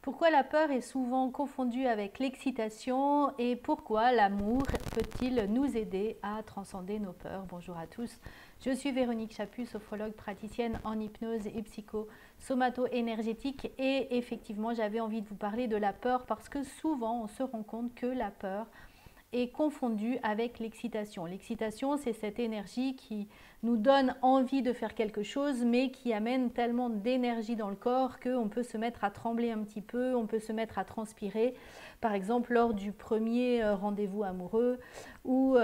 Pourquoi la peur est souvent confondue avec l'excitation et pourquoi l'amour peut-il nous aider à transcender nos peurs? Bonjour à tous, je suis Véronique Chaput, sophrologue praticienne en hypnose et psycho-somato-énergétique et effectivement j'avais envie de vous parler de la peur parce que souvent on se rend compte que la peur est confondue avec l'excitation. L'excitation, c'est cette énergie qui nous donne envie de faire quelque chose, mais qui amène tellement d'énergie dans le corps qu'on peut se mettre à trembler un petit peu, on peut se mettre à transpirer, par exemple lors du premier rendez-vous amoureux, ou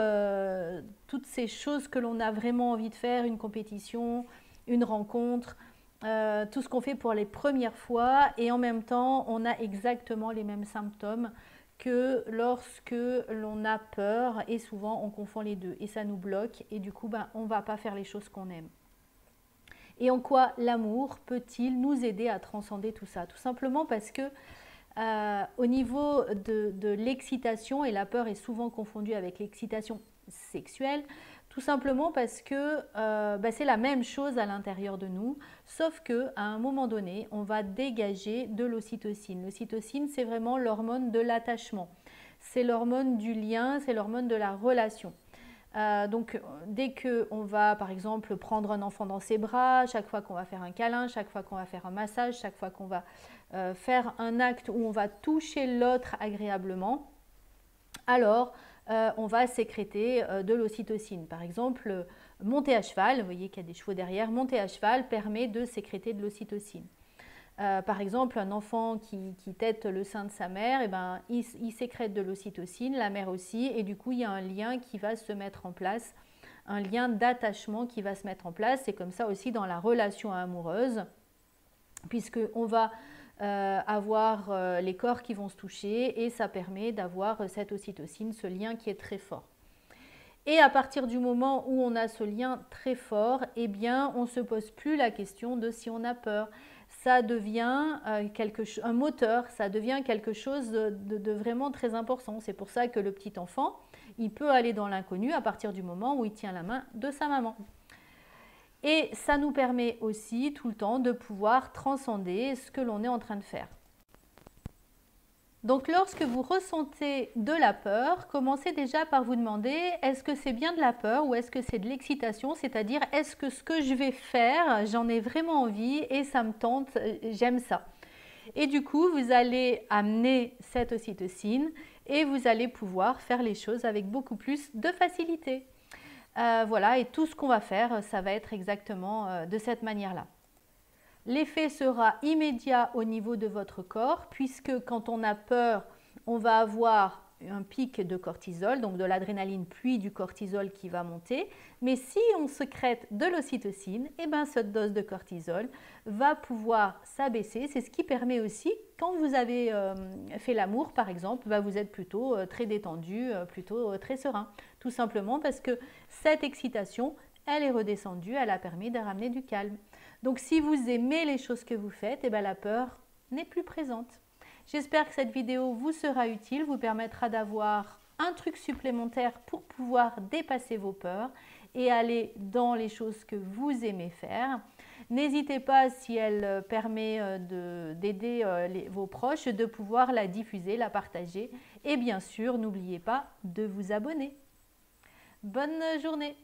toutes ces choses que l'on a vraiment envie de faire, une compétition, une rencontre, tout ce qu'on fait pour les premières fois, et en même temps, on a exactement les mêmes symptômes que lorsque l'on a peur, et souvent on confond les deux et ça nous bloque et du coup on ne va pas faire les choses qu'on aime. Et en quoi l'amour peut-il nous aider à transcender tout ça? Tout simplement parce que au niveau de l'excitation, et la peur est souvent confondue avec l'excitation sexuelle, tout simplement parce que c'est la même chose à l'intérieur de nous, sauf qu'à un moment donné, on va dégager de l'ocytocine. L'ocytocine, c'est vraiment l'hormone de l'attachement. C'est l'hormone du lien, c'est l'hormone de la relation. Donc dès qu'on va par exemple prendre un enfant dans ses bras, chaque fois qu'on va faire un câlin, chaque fois qu'on va faire un massage, chaque fois qu'on va faire un acte où on va toucher l'autre agréablement, alors on va sécréter de l'ocytocine. Par exemple, monter à cheval, vous voyez qu'il y a des chevaux derrière, monter à cheval permet de sécréter de l'ocytocine. Par exemple, un enfant qui tète le sein de sa mère, il sécrète de l'ocytocine, la mère aussi, et du coup, il y a un lien qui va se mettre en place, un lien d'attachement qui va se mettre en place. C'est comme ça aussi dans la relation amoureuse, puisqu'on va avoir les corps qui vont se toucher et ça permet d'avoir cette ocytocine, ce lien qui est très fort. Et à partir du moment où on a ce lien très fort, eh bien, on ne se pose plus la question de si on a peur. Ça devient un moteur, ça devient quelque chose de vraiment très important. C'est pour ça que le petit enfant, il peut aller dans l'inconnu à partir du moment où il tient la main de sa maman. Et ça nous permet aussi tout le temps de pouvoir transcender ce que l'on est en train de faire. Donc lorsque vous ressentez de la peur, commencez déjà par vous demander est-ce que c'est bien de la peur ou est-ce que c'est de l'excitation, c'est-à-dire est-ce que ce que je vais faire, j'en ai vraiment envie et ça me tente, j'aime ça. Et du coup, vous allez amener cette ocytocine et vous allez pouvoir faire les choses avec beaucoup plus de facilité. Voilà, et tout ce qu'on va faire, ça va être exactement de cette manière-là. L'effet sera immédiat au niveau de votre corps puisque quand on a peur, on va avoir un pic de cortisol, donc de l'adrénaline puis du cortisol qui va monter. Mais si on sécrète de l'ocytocine, cette dose de cortisol va pouvoir s'abaisser. C'est ce qui permet aussi, quand vous avez fait l'amour par exemple, vous êtes plutôt très détendu, plutôt très serein. Tout simplement parce que cette excitation, elle est redescendue, elle a permis de ramener du calme. Donc si vous aimez les choses que vous faites, la peur n'est plus présente. J'espère que cette vidéo vous sera utile, vous permettra d'avoir un truc supplémentaire pour pouvoir dépasser vos peurs et aller dans les choses que vous aimez faire. N'hésitez pas, si elle permet d'aider vos proches, de pouvoir la diffuser, la partager. Et bien sûr, n'oubliez pas de vous abonner. Bonne journée!